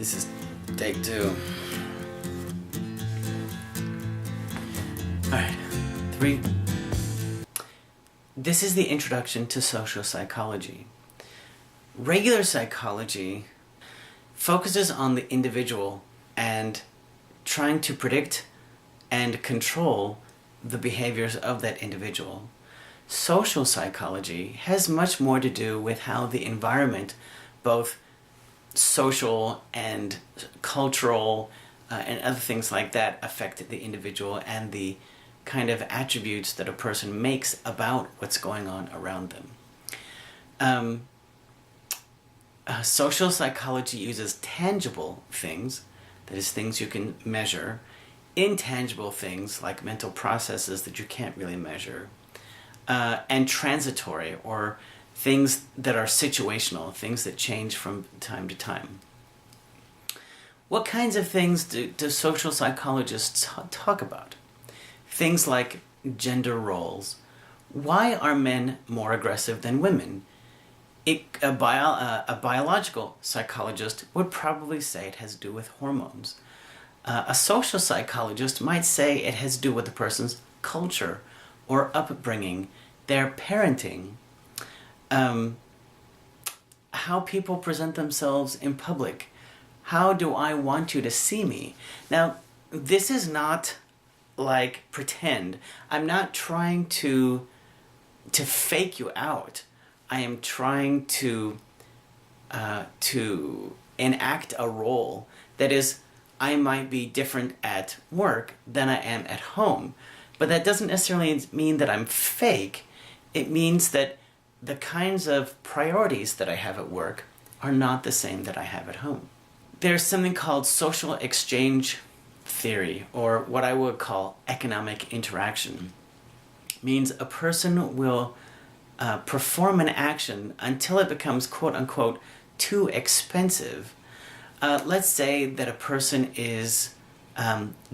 This is take two. Alright, 3. This is the introduction to social psychology. Regular psychology focuses on the individual and trying to predict and control the behaviors of that individual. Social psychology has much more to do with how the environment, both social and cultural and other things like that, affect the individual and the kind of attributes that a person makes about what's going on around them. Social psychology uses tangible things, that is, things you can measure, intangible things like mental processes that you can't really measure, and transitory, or things that are situational, things that change from time to time. What kinds of things do social psychologists talk about? Things like gender roles. Why are men more aggressive than women? A biological psychologist would probably say it has to do with hormones. A social psychologist might say it has to do with the person's culture or upbringing, their parenting, how people present themselves in public. How do I want you to see me? Now, this is not like pretend. I'm not trying to fake you out. I am trying to enact a role. That is, I might be different at work than I am at home. But that doesn't necessarily mean that I'm fake. It means that the kinds of priorities that I have at work are not the same that I have at home. There's something called social exchange theory, or what I would call economic interaction. It means a person will perform an action until it becomes quote-unquote too expensive. Let's say that a person is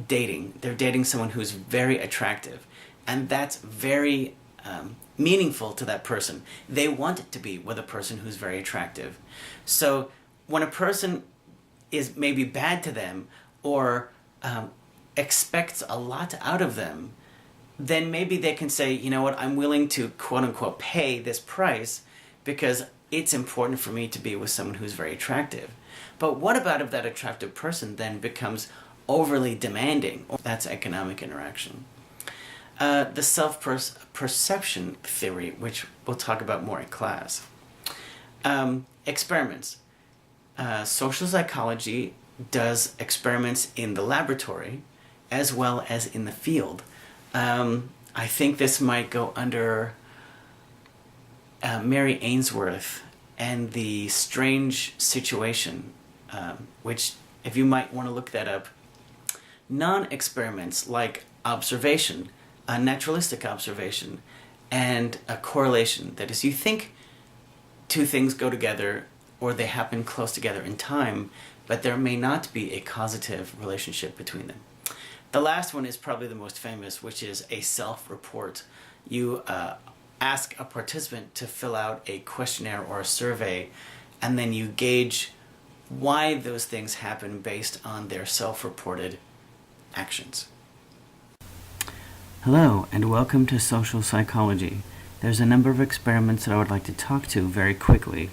dating. They're dating someone who's very attractive, and that's very meaningful to that person. They want it to be with a person who's very attractive. So when a person is maybe bad to them or expects a lot out of them, then maybe they can say, you know what, I'm willing to quote-unquote pay this price because it's important for me to be with someone who's very attractive. But what about if that attractive person then becomes overly demanding? That's economic interaction. The self-perception theory, which we'll talk about more in class. Experiments. Social psychology does experiments in the laboratory as well as in the field. I think this might go under Mary Ainsworth and the strange situation, which, if you might want to look that up, non-experiments like observation, a naturalistic observation, and a correlation. That is, you think two things go together or they happen close together in time, but there may not be a causative relationship between them. The last one is probably the most famous, which is a self-report. You ask a participant to fill out a questionnaire or a survey, and then you gauge why those things happen based on their self-reported actions. Hello, and welcome to Social Psychology. There's a number of experiments that I would like to talk to very quickly.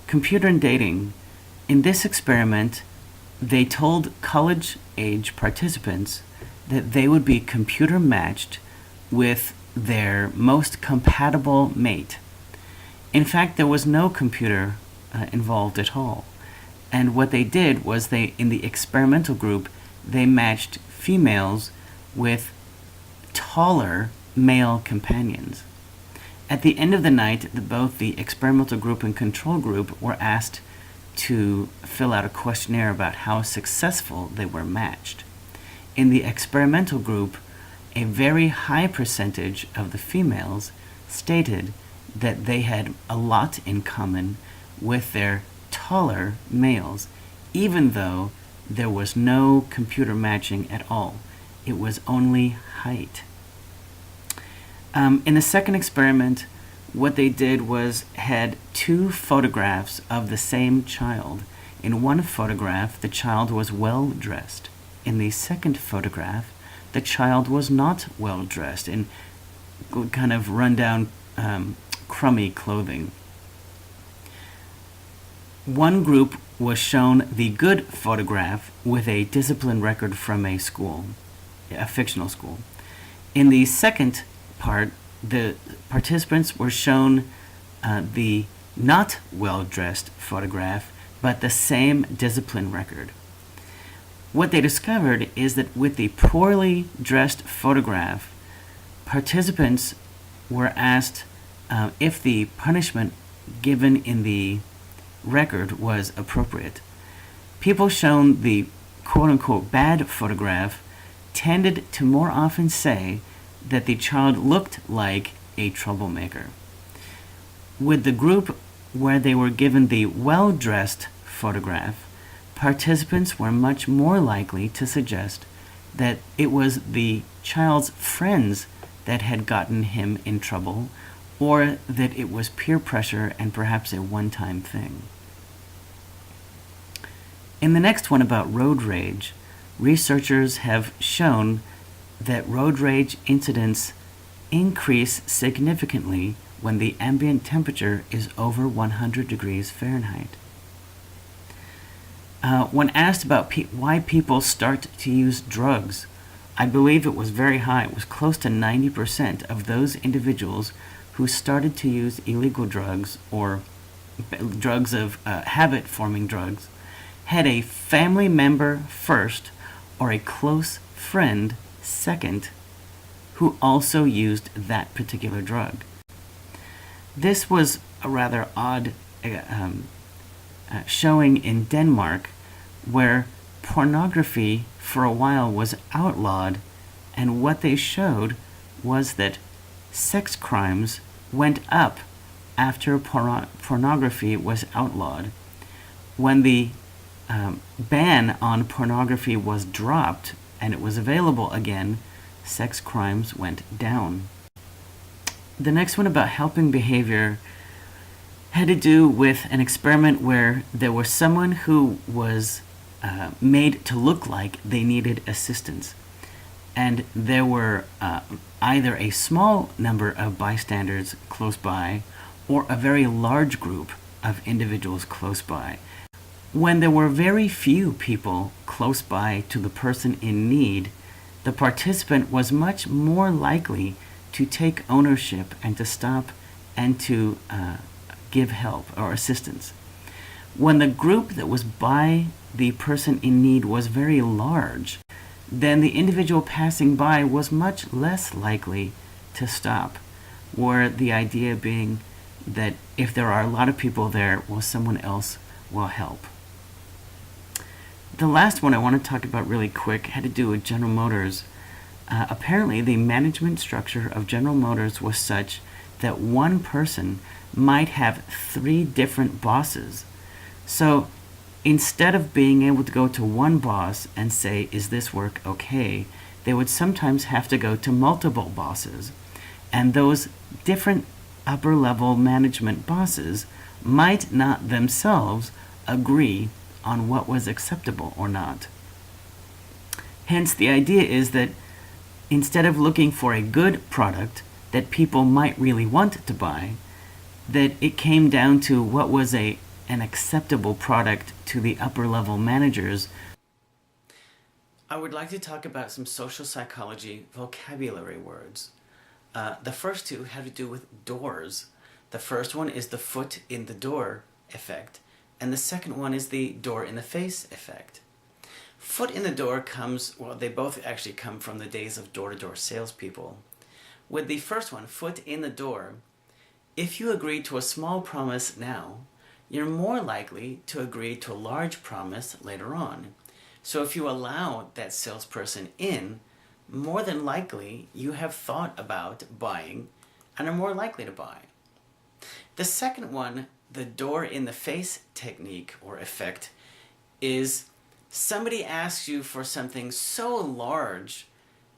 Computer and dating. In this experiment, they told college-age participants that they would be computer matched with their most compatible mate. In fact, there was no computer involved at all. And what they did was in the experimental group, they matched females with taller male companions. At the end of the night, both the experimental group and control group were asked to fill out a questionnaire about how successful they were matched. In the experimental group, a very high percentage of the females stated that they had a lot in common with their taller males, even though there was no computer matching at all. It was only height. In the second experiment, what they did was had two photographs of the same child. In one photograph, the child was well dressed. In the second photograph, the child was not well dressed in kind of rundown, crummy clothing. One group was shown the good photograph with a discipline record from a school, a fictional school. In the second part, the participants were shown the not well-dressed photograph, but the same discipline record. What they discovered is that with the poorly dressed photograph, participants were asked if the punishment given in the record was appropriate. People shown the quote-unquote bad photograph tended to more often say that the child looked like a troublemaker. With the group where they were given the well-dressed photograph, participants were much more likely to suggest that it was the child's friends that had gotten him in trouble, or that it was peer pressure and perhaps a one-time thing. In the next one about road rage, researchers have shown that road rage incidents increase significantly when the ambient temperature is over 100 degrees Fahrenheit. When asked about why people start to use drugs, I believe it was very high. It was close to 90% of those individuals who started to use illegal drugs or drugs of habit-forming drugs had a family member first or a close friend second who also used that particular drug. This was a rather odd showing in Denmark, where pornography for a while was outlawed, and what they showed was that sex crimes went up after pornography was outlawed. When the ban on pornography was dropped and it was available again, sex crimes went down. The next one about helping behavior had to do with an experiment where there was someone who was made to look like they needed assistance. And there were either a small number of bystanders close by or a very large group of individuals close by. When there were very few people close by to the person in need, the participant was much more likely to take ownership and to stop and to give help or assistance. When the group that was by the person in need was very large, then the individual passing by was much less likely to stop, where the idea being that if there are a lot of people there, well, someone else will help. The last one I want to talk about really quick had to do with General Motors. Apparently, the management structure of General Motors was such that one person might have 3 different bosses. So instead of being able to go to one boss and say, is this work okay, they would sometimes have to go to multiple bosses. And those different upper-level management bosses might not themselves agree on what was acceptable or not. Hence, the idea is that instead of looking for a good product that people might really want to buy, that it came down to what was an acceptable product to the upper-level managers. I would like to talk about some social psychology vocabulary words. The first two have to do with doors. The first one is the foot in the door effect, and the second one is the door in the face effect. Foot in the door comes, well, they both actually come from the days of door-to-door salespeople. With the first one, foot in the door, if you agree to a small promise now, you're more likely to agree to a large promise later on. So if you allow that salesperson in, more than likely you have thought about buying and are more likely to buy. The second one, the door in the face technique or effect, is somebody asks you for something so large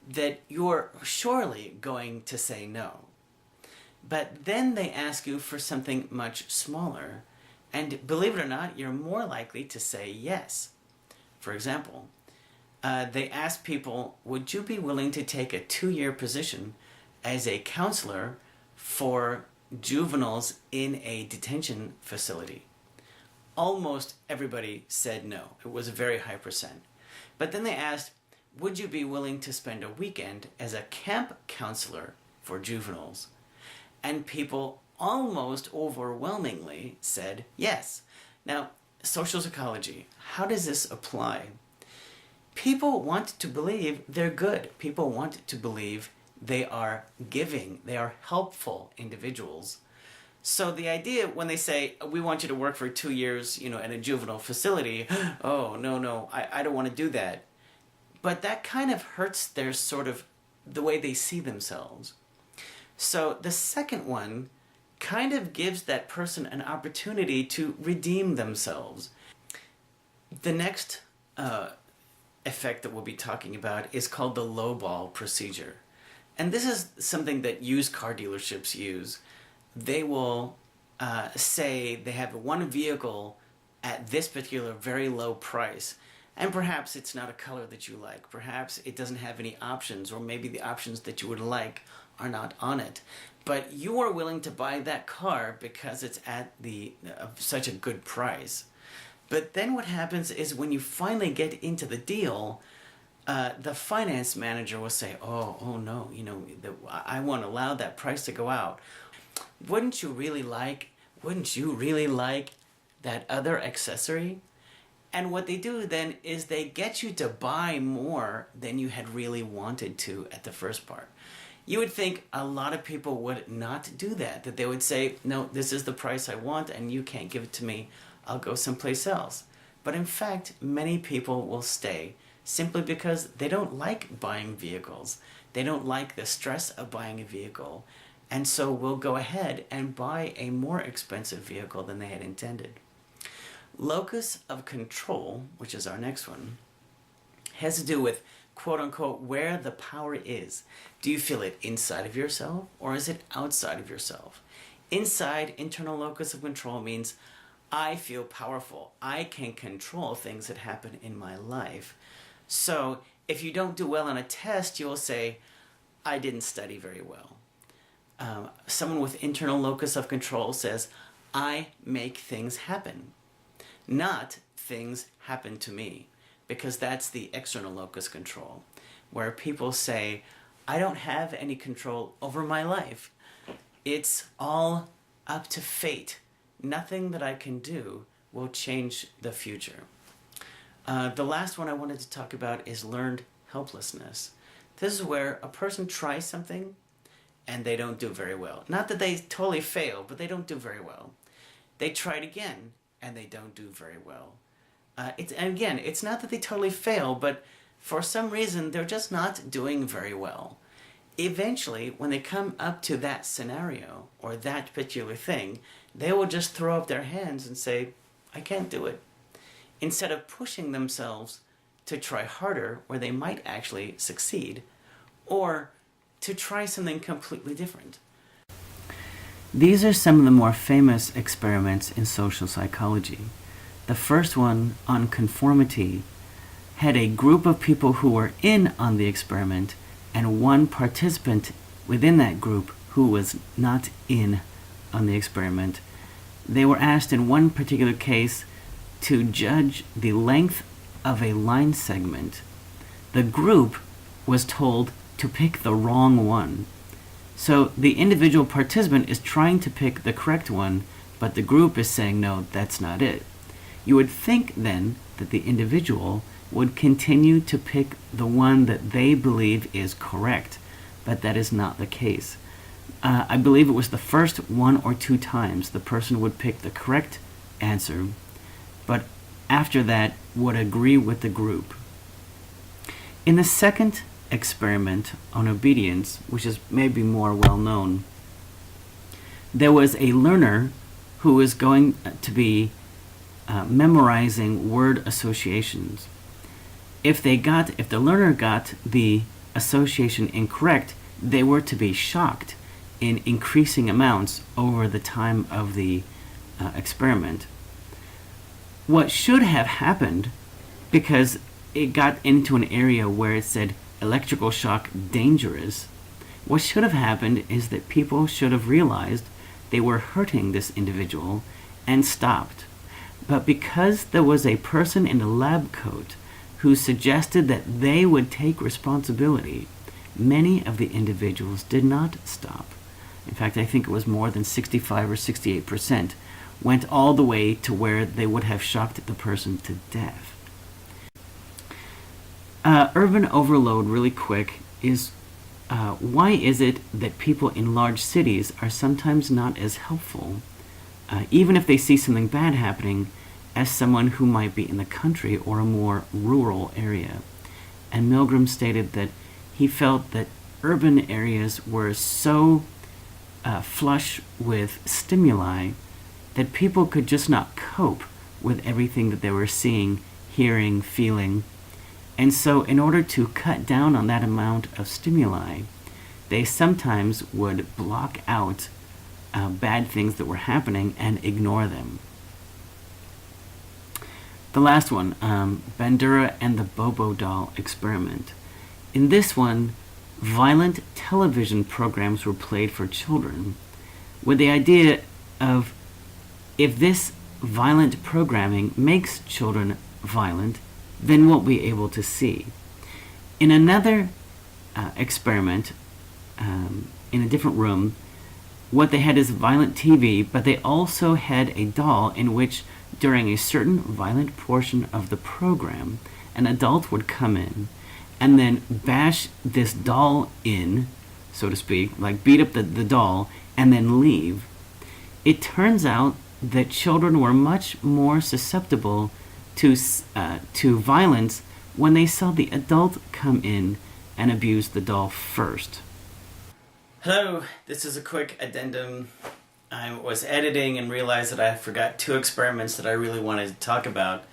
that you're surely going to say no. But then they ask you for something much smaller, and believe it or not, you're more likely to say yes. For example, they ask people, would you be willing to take a 2-year position as a counselor for juveniles in a detention facility? Almost everybody said no. It was a very high percent. But then they asked, would you be willing to spend a weekend as a camp counselor for juveniles? And people almost overwhelmingly said yes. Now, social psychology, how does this apply? People want to believe they're good. People want to believe they are giving, they are helpful individuals. So the idea when they say, we want you to work for 2 years, in a juvenile facility, oh, no, I don't want to do that. But that kind of hurts their sort of, the way they see themselves. So the second one kind of gives that person an opportunity to redeem themselves. The next effect that we'll be talking about is called the lowball procedure. And this is something that used car dealerships use. They will say they have one vehicle at this particular very low price, and perhaps it's not a color that you like. Perhaps it doesn't have any options, or maybe the options that you would like are not on it. But you are willing to buy that car because it's at such a good price. But then what happens is when you finally get into the deal, the finance manager will say, oh no, I won't allow that price to go out. Wouldn't you really like that other accessory? And what they do then is they get you to buy more than you had really wanted to at the first part. You would think a lot of people would not do that they would say, no, this is the price I want and you can't give it to me, I'll go someplace else. But in fact, many people will stay simply because they don't like buying vehicles. They don't like the stress of buying a vehicle, and so will go ahead and buy a more expensive vehicle than they had intended. Locus of control, which is our next one, has to do with, quote-unquote, where the power is. Do you feel it inside of yourself, or is it outside of yourself? Inside, internal locus of control means I feel powerful. I can control things that happen in my life. So if you don't do well on a test, you will say, I didn't study very well. Someone with internal locus of control says, I make things happen, not things happen to me, because that's the external locus control, where people say, I don't have any control over my life. It's all up to fate. Nothing that I can do will change the future. The last one I wanted to talk about is learned helplessness. This is where a person tries something and they don't do very well. Not that they totally fail, but they don't do very well. They try it again and they don't do very well. It's not that they totally fail, but for some reason they're just not doing very well. Eventually, when they come up to that scenario or that particular thing, they will just throw up their hands and say, I can't do it. Instead of pushing themselves to try harder where they might actually succeed, or to try something completely different. These are some of the more famous experiments in social psychology. The first one, on conformity, had a group of people who were in on the experiment and one participant within that group who was not in on the experiment. They were asked in one particular case to judge the length of a line segment. The group was told to pick the wrong one. So the individual participant is trying to pick the correct one, but the group is saying, no, that's not it. You would think then that the individual would continue to pick the one that they believe is correct, but that is not the case. I believe it was the first 1 or 2 times the person would pick the correct answer, but after that would agree with the group. In the second experiment on obedience, which is maybe more well known, there was a learner who was going to be memorizing word associations. If the learner got the association incorrect, they were to be shocked in increasing amounts over the time of the experiment. What should have happened, because it got into an area where it said electrical shock dangerous, what should have happened is that people should have realized they were hurting this individual and stopped. But because there was a person in a lab coat who suggested that they would take responsibility, many of the individuals did not stop. In fact, I think it was more than 65 or 68% went all the way to where they would have shocked the person to death. Urban overload, really quick, is why is it that people in large cities are sometimes not as helpful, even if they see something bad happening, as someone who might be in the country or a more rural area? And Milgram stated that he felt that urban areas were so flush with stimuli that people could just not cope with everything that they were seeing, hearing, feeling. And so in order to cut down on that amount of stimuli, they sometimes would block out bad things that were happening and ignore them. The last one, Bandura and the Bobo doll experiment. In this one, violent television programs were played for children with the idea of, if this violent programming makes children violent, then we'll be able to see. In another experiment, in a different room, what they had is violent TV, but they also had a doll in which, during a certain violent portion of the program, an adult would come in and then bash this doll in, so to speak, like beat up the doll, and then leave. It turns out that children were much more susceptible to violence when they saw the adult come in and abuse the doll first. Hello, this is a quick addendum. I was editing and realized that I forgot two experiments that I really wanted to talk about.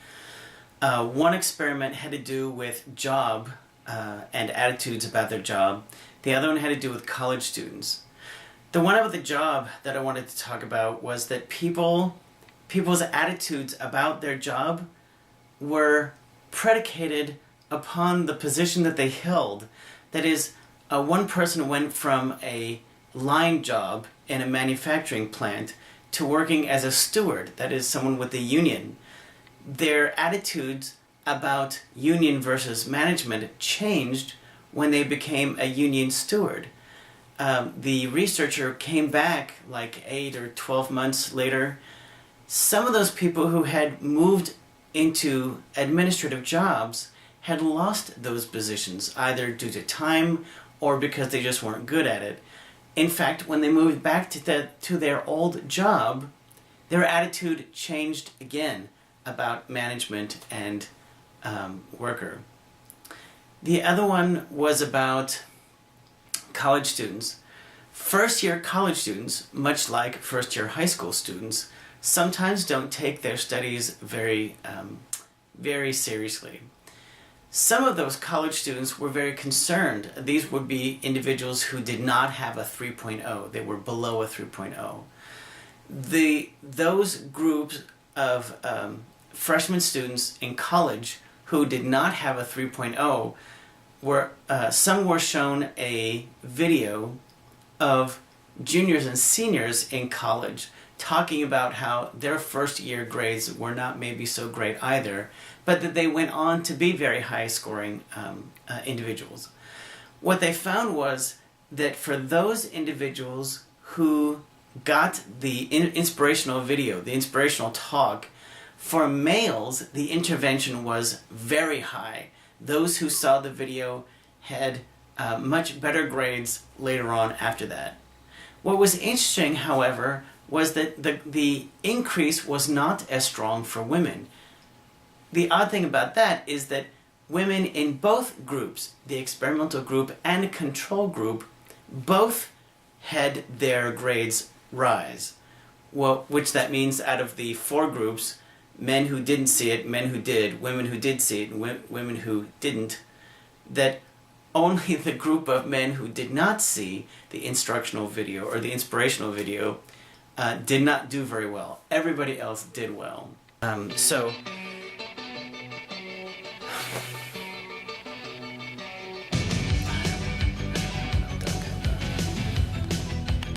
One experiment had to do with job and attitudes about their job. The other one had to do with college students. The one about the job that I wanted to talk about was that people's attitudes about their job were predicated upon the position that they held. That is, one person went from a line job in a manufacturing plant to working as a steward, that is, someone with a union. Their attitudes about union versus management changed when they became a union steward. The researcher came back like 8 or 12 months later. Some of those people who had moved into administrative jobs had lost those positions, either due to time or because they just weren't good at it. In fact, when they moved back to their old job, their attitude changed again about management and worker. The other one was about college students. First-year college students, much like first-year high school students, sometimes don't take their studies very seriously. Some of those college students were very concerned. These would be individuals who did not have a 3.0. They were below a 3.0. Those groups of freshman students in college who did not have a 3.0 were, some were shown a video of juniors and seniors in college talking about how their first year grades were not maybe so great either, but that they went on to be very high scoring individuals. What they found was that for those individuals who got the inspirational video, the inspirational talk, for males the intervention was very high. Those who saw the video had much better grades later on after that. What was interesting, however, was that the increase was not as strong for women. The odd thing about that is that women in both groups, the experimental group and the control group, both had their grades rise. Well, which that means out of the four groups, men who didn't see it, men who did, women who did see it, and women who didn't, that only the group of men who did not see the instructional video or the inspirational video did not do very well. Everybody else did well. So